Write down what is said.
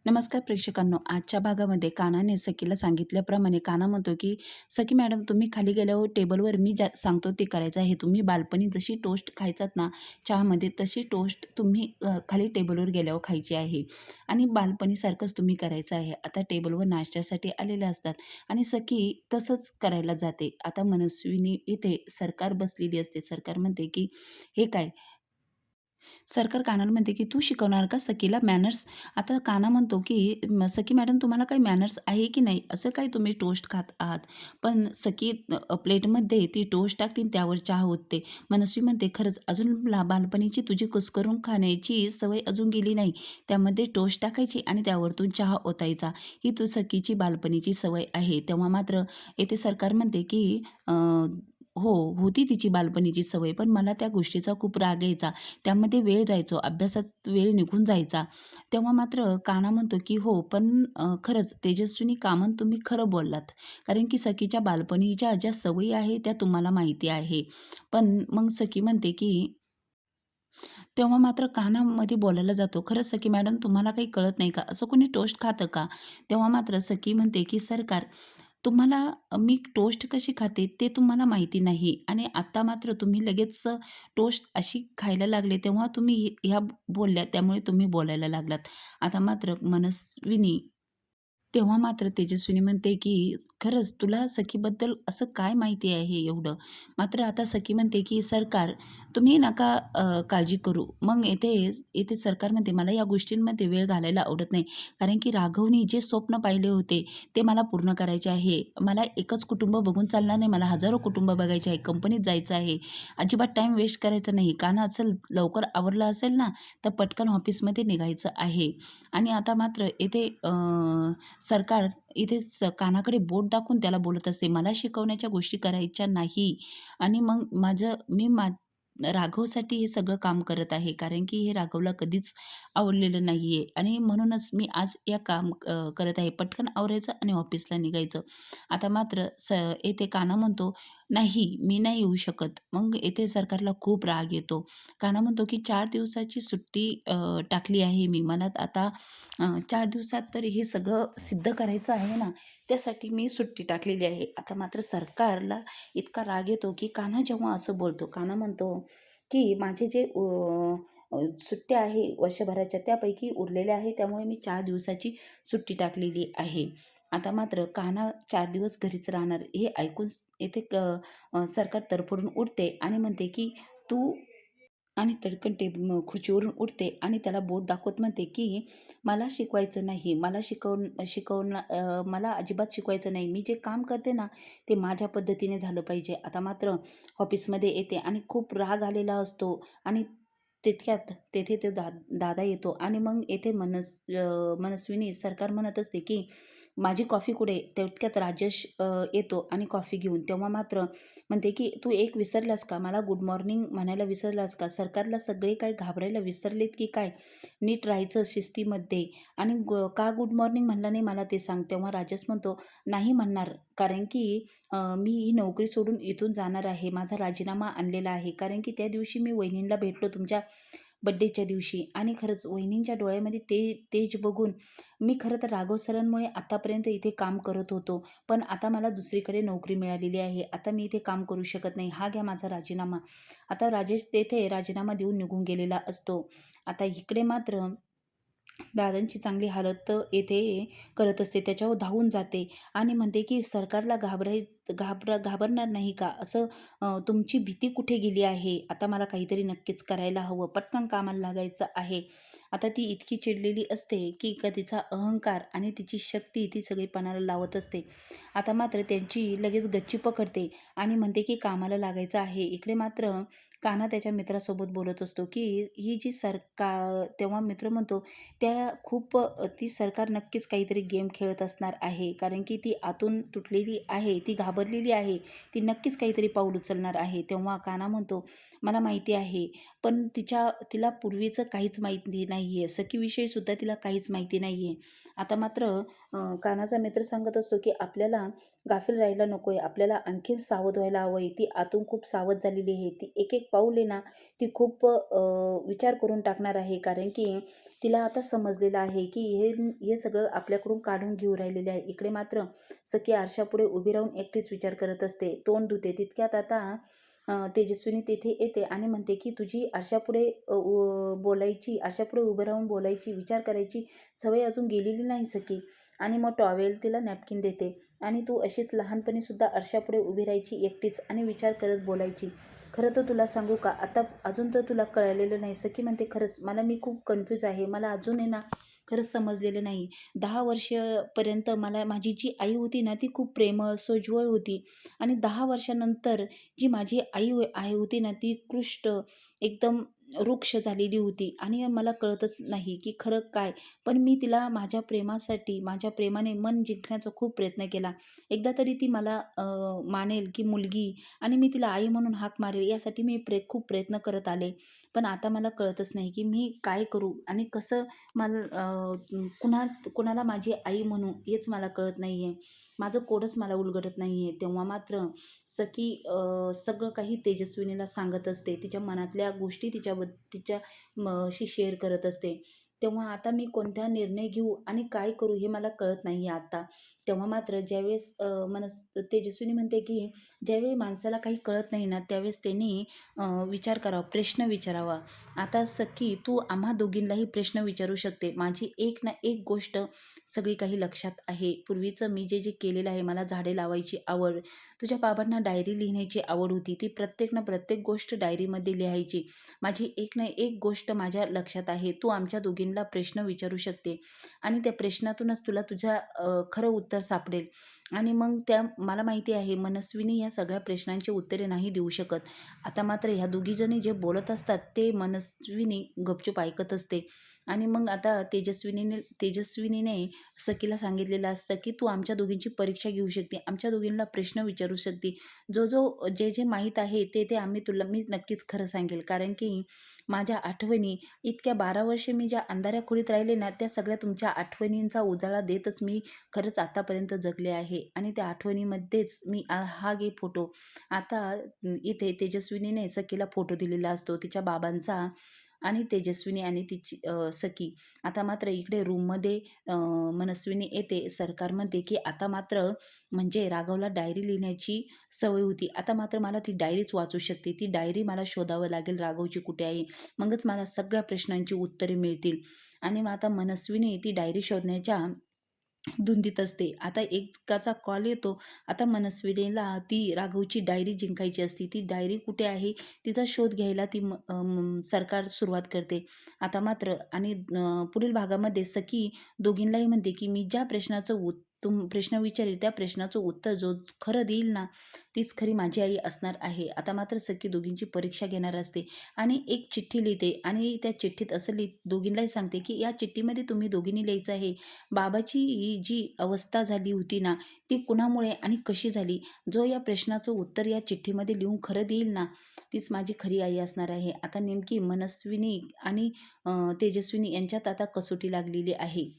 नमस्कार प्रेक्षकांनो, आजच्या भागामध्ये कानाने सखीला सांगितल्याप्रमाणे काना म्हणतो की सखी मॅडम, तुम्ही खाली गेल्यावर टेबलवर मी ज्या सांगतो ते करायचं आहे. तुम्ही बालपणी जशी टोस्ट खायचात ना चहामध्ये, तशी टोस्ट तुम्ही खाली टेबलवर गेल्यावर खायची आहे आणि बालपणीसारखंच तुम्ही करायचं आहे. आता टेबलवर नाश्त्यासाठी आलेले असतात आणि सखी तसंच करायला जाते. आता मनस्विनी इथे सरकार बसलेली असते. सरकार म्हणते की हे काय? सरकार कानाला म्हणते, की "तू शिकवणार का सखीला मॅनर्स?" आता काना म्हणतो, की "सखी मॅडम, तुम्हाला काही मॅनर्स आहे की नाही? असं काय तुम्ही टोस्ट खात आहात?" पण सखी प्लेटमध्ये ती टोस्ट टाकते आणि त्यावर चहा ओतते. मनस्वी म्हणते, "खरंच अजून बालपणीची तुझी कुस्करून खाण्याची सवय अजून गेली नाही. त्यामध्ये टोस्ट टाकायची आणि त्यावरतून चहा ओतायचा. ही तू सखीची बालपणीची सवय आहे." तेव्हा मात्र येथे सरकार म्हणते, की हो, होती तिची बालपणीची सवय, पण मला त्या गोष्टीचा खूप राग यायचा. त्यामध्ये वेळ जायचो, अभ्यासात वेळ निघून जायचा. तेव्हा मात्र कान्हा म्हणतो, की "हो, पण खरंच तेजस्विनी कामत, तुम्ही खरं बोललात. कारण की सखीच्या बालपणीच्या ज्या सवयी आहेत त्या तुम्हाला माहिती आहे." पण मग सखी म्हणते, की तेव्हा मात्र कानामध्ये बोलायला जातो, "खरंच सखी मॅडम, तुम्हाला काही कळत नाही का? असं कोणी टोस्ट खातं का?" तेव्हा मात्र सखी म्हणते, की "सरकार, तुम्हाला मी टोस्ट कशी खाते ते तुम्हाला माहिती नाही आणि आता मात्र तुम्ही लगेच टोस्ट अशी खायला लागले, तेव्हा तुम्ही ह्या बोलल्या, त्यामुळे तुम्ही बोलायला लागलात." आता मात्र मनस्विनी तेव्हा मात्र तेजस्विनी म्हणते, की "खरंच तुला सखीबद्दल असं काय माहिती आहे एवढं?" मात्र आता सखी म्हणते, की "सरकार, तुम्ही नका काळजी करू." मग येथे सरकार म्हणते, "मला या गोष्टींमध्ये वेळ घालायला आवडत नाही. कारण की राघवनी जे स्वप्न पाहिले होते, ते मला पूर्ण करायचे आहे. मला एकच कुटुंब बघून चालणार नाही. मला हजारो कुटुंब बघायचे आहे. कंपनीत जायचं आहे. अजिबात टाईम वेस्ट करायचा नाही. कान्हा चल, लवकर आवरलं असेल ना, तर पटकन ऑफिसमध्ये निघायचं आहे." आणि आता मात्र येथे सरकार इथे कानाकडे बोट दाखवून त्याला बोलत असते, "मला शिकवण्याच्या गोष्टी करायच्या नाही आणि मग मी राघवसाठी हे सगळं काम करत आहे, कारण की हे राघवला कधीच आवडलेलं नाही आहे आणि म्हणूनच मी आज काम करत आहे. पटकन आवरायचं आणि ऑफिसला निघायचं." आता मात्र येथे कान्हा म्हणतो, "नाही, मी नाही येऊ शकत." मग येथे सरकारला खूप राग येतो. कान्हा म्हणतो, की 4 दिवसाची सुट्टी टाकली आहे मी. मला आता 4 दिवसात तर हे सगळं सिद्ध करायचं आहे ना, त्यासाठी मी सुट्टी टाकलेली आहे. आता मात्र सरकारला इतका राग येतो, की कान्हा जेव्हा असं बोलतो, कान्हा म्हणतो, की "माझे जे सुट्ट्या आहे वर्षभराच्या, त्यापैकी उरलेल्या आहे, त्यामुळे मी 4 दिवसाची सुट्टी टाकलेली आहे." आता मात्र कान्हा 4 दिवस घरीच राहणार हे ऐकून येथे सरकार तडफडून उठते आणि म्हणते, की "तू" आणि तडकन खुर्चीवरून उठते आणि त्याला बोट दाखवत म्हणते, की "मला शिकवायचं नाही. मला अजिबात शिकवायचं नाही. मी जे काम करते ना, ते माझ्या पद्धतीने झालं पाहिजे." आता मात्र ऑफिसमध्ये येते आणि खूप राग आलेला असतो आणि तितक्यात तेथे तो दादा येतो आणि मग येथे मनस्विनी सरकार म्हणत असते, की "माझी कॉफी कुठे?" तितक्यात राजेश येतो आणि कॉफी घेऊन. तेव्हा मात्र म्हणते, की "तू एक विसरलास का? मला गुड मॉर्निंग म्हणायला विसरलास का? सरकारला सगळे काय घाबरायला विसरलेत की काय? नीट राहायचं शिस्तीमध्ये आणि का गुड मॉर्निंग म्हणला नाही मला ते सांग." तेव्हा राजेश म्हणतो, "नाही म्हणणार, कारण की मी ही नोकरी सोडून इथून जाणार आहे. माझा राजीनामा आणलेला आहे. कारण की त्या दिवशी मी वहिनींना भेटलो तुमच्या बड्डेच्या दिवशी आणि खरंच वहिनींच्या डोळ्यामध्ये तेज बघून मी खरं तर राघव सरांमुळे आतापर्यंत इथे काम करत होतो. पण आता मला दुसरीकडे नोकरी मिळालेली आहे. आता मी इथे काम करू शकत नाही. हा घ्या माझा राजीनामा." आता राजेश तेथे राजीनामा देऊन निघून गेलेला असतो. आता इकडे मात्र दादांची चांगली हालत येथे करत असते. त्याच्यावर धावून जाते आणि म्हणते, की "सरकारला घाबरणार नाही का? असं तुमची भीती कुठे गेली आहे? आता मला काहीतरी नक्कीच करायला हवं. पटकन कामाला लागायचं आहे." आता ती इतकी चिडलेली असते, की तिचा अहंकार आणि तिची शक्ती ती सगळी पणाला लावत असते. आता मात्र त्यांची लगेच गच्ची पकडते आणि म्हणते, की कामाला लागायचं आहे. इकडे मात्र कान्हा त्याच्या मित्रासोबत बोलत असतो, की ही जी तेव्हा मित्र म्हणतो, ती सरकार नक्कीच काहीतरी गेम खेळत असणार आहे. कारण की ती आतून तुटलेली आहे, ती घाबरलेली आहे. ती नक्कीच काहीतरी पाऊल उचलणार आहे. तेव्हा कान्हा म्हणतो, "मला माहिती आहे, पण तिला पूर्वीचं काहीच माहिती नाही. नाही आहे. सखीविषयी सुद्धा तिला काहीच माहिती नाही आहे. आता मात्र कानाचा मित्र सांगत असतो की आपल्याला गाफील राहायला नको आहे. आपल्याला आणखीन सावध व्हायला हवं आहे. ती आतून खूप सावध झालेली आहे. ती एक-एक पाऊल आहे ना, ती खूप विचार करून टाकणार आहे. कारण की तिला आता समजलेलं आहे की हे हे सगळं आपल्याकडून काढून घेऊ राहिलेले आहे. इकडे मात्र सखी आरशापुढे उभी राहून एकटीच विचार करत असते. तोंड धुते. तितक्यात आता तेजस्विनी तेथे येते आणि म्हणते की तुझी आरशापुढे बोलायची, आरशापुढे उभं राहून बोलायची, विचार करायची सवय अजून गेलेली नाही सखी. आणि मग टॉवेल तिला नॅपकिन देते आणि तू अशीच लहानपणी सुद्धा आरशापुढे उभी राहायची एकटीच आणि विचार करत बोलायची. खरं तर तुला सांगू का, आता अजून तर तुला कळलेलं नाही. सखी म्हणते खरंच मी खूप कन्फ्यूज आहे. मला अजून आहे ना खरंच समजलेलं नाही. 10 वर्षापर्यंत मला माझी जी आई होती ना, ती खूप प्रेमळ, सोज्वळ होती आणि 10 वर्षानंतर जी माझी आई होती ना, ती कृष्ट, एकदम रुक्ष झालेली होती आणि मला कळतच नाही की खरं काय. पण मी तिला माझ्या प्रेमासाठी, माझ्या प्रेमाने मन जिंकण्याचा खूप प्रयत्न केला. एकदा तरी ती मला मानेल की मुलगी आणि मी तिला आई म्हणून हाक मारेल यासाठी मी खूप प्रयत्न करत आले. पण आता मला कळतच नाही की मी काय करू आणि कसं मला कुणाला माझी आई म्हणू हेच मला कळत नाही आहे. माझं कोडच मला उलगडत नाही आहे. तेव्हा मात्र सखी सगळं काही तेजस्विनीला सांगत असते. तिच्या मनातल्या गोष्टी तिच्या शी शेअर करत असते. तेव्हा आता मी कोणता निर्णय घेऊ आणि काय करू हे मला कळत नाही आहे आता. तेव्हा मात्र ज्यावेळेस तेजस्विनी म्हणते की ज्यावेळी माणसाला काही कळत नाही ना, त्यावेळेस त्यांनी विचार करावा, प्रश्न विचारावा. आता सखी तू आम्हा दोघींनाही प्रश्न विचारू शकते. माझी एक ना एक गोष्ट सगळी काही लक्षात आहे. पूर्वीचं मी जे केलेलं आहे, मला झाडे लावायची आवड, तुझ्या बाबांना डायरी लिहिण्याची आवड होती. ती प्रत्येक ना प्रत्येक गोष्ट डायरीमध्ये लिहायची. माझी एक ना एक गोष्ट माझ्या लक्षात आहे. तू आमच्या दोघींना प्रश्न विचारू शकते आणि त्या प्रश्नातूनच तुला खरं उत्तर सापडेल. आणि मग मला माहिती आहे मनस्विनी ह्या सगळ्या प्रश्नांची उत्तरे नाही देऊ शकत. आता मात्र ह्या दोघीजणी जे बोलत असतात ते मनस्विनी गपचूप ऐकत असते. आणि मग आता तेजस्विनीने सखीला सांगितलेलं असतं की तू आमच्या दोघींची परीक्षा घेऊ शकते, आमच्या दोघींना प्रश्न विचारू शकते. जे माहीत आहे ते मी नक्कीच खरं सांगेल. कारण की माझ्या आठवणी इतक्या 12 वर्षे मी ज्या अंधाऱ्या खोलीत राहिले ना, त्या सगळ्या तुमच्या आठवणींचा उजाळा देतच मी खरंच आतापर्यंत जगले आहे. आणि त्या आठवणीमध्येच मी हा घे फोटो. आता इथे तेजस्विनीने सखीला फोटो दिलेला असतो तिच्या बाबांचा आणि तेजस्विनी आणि तिची सखी. आता मात्र इकडे रूममध्ये मनस्विनी येते. सरकार म्हणते की आता मात्र म्हणजे राघवला डायरी लिहिण्याची सवय होती. आता मात्र मला ती डायरीच वाचू शकते. ती डायरी मला शोधावं लागेल राघवची कुठे आहे. मगच मला सगळ्या प्रश्नांची उत्तरे मिळतील. आणि मग आता मनस्विनी ती डायरी शोधण्याच्या धुंदीत असते. आता एकाचा कॉल येतो. आता मनस्विनीला ती राघवची डायरी जिंकायची असते. ती डायरी कुठे आहे तिचा शोध घ्यायला सरकार सुरुवात करते. आता मात्र आणि पुढील भागामध्ये सखी दोघींनाही म्हणते की मी ज्या प्रश्न विचारेल त्या प्रश्नाचं उत्तर जो खरं देईल ना, तीच खरी माझी आई असणार आहे. आता मात्र सखी दोघींची परीक्षा घेणार असते आणि एक चिठ्ठी लिहिते आणि त्या चिठ्ठीत असं दोघींनाही सांगते की या चिठ्ठीमध्ये तुम्ही दोघींनी लिहायचं आहे बाबाची जी अवस्था झाली होती ना, ती कुणामुळे आणि कशी झाली. जो या प्रश्नाचं उत्तर या चिठ्ठीमध्ये लिहून खरं देईल ना, तीच माझी खरी आई असणार आहे. आता नेमकी मनस्विनी आणि तेजस्विनी यांच्यात आता कसोटी लागलेली आहे.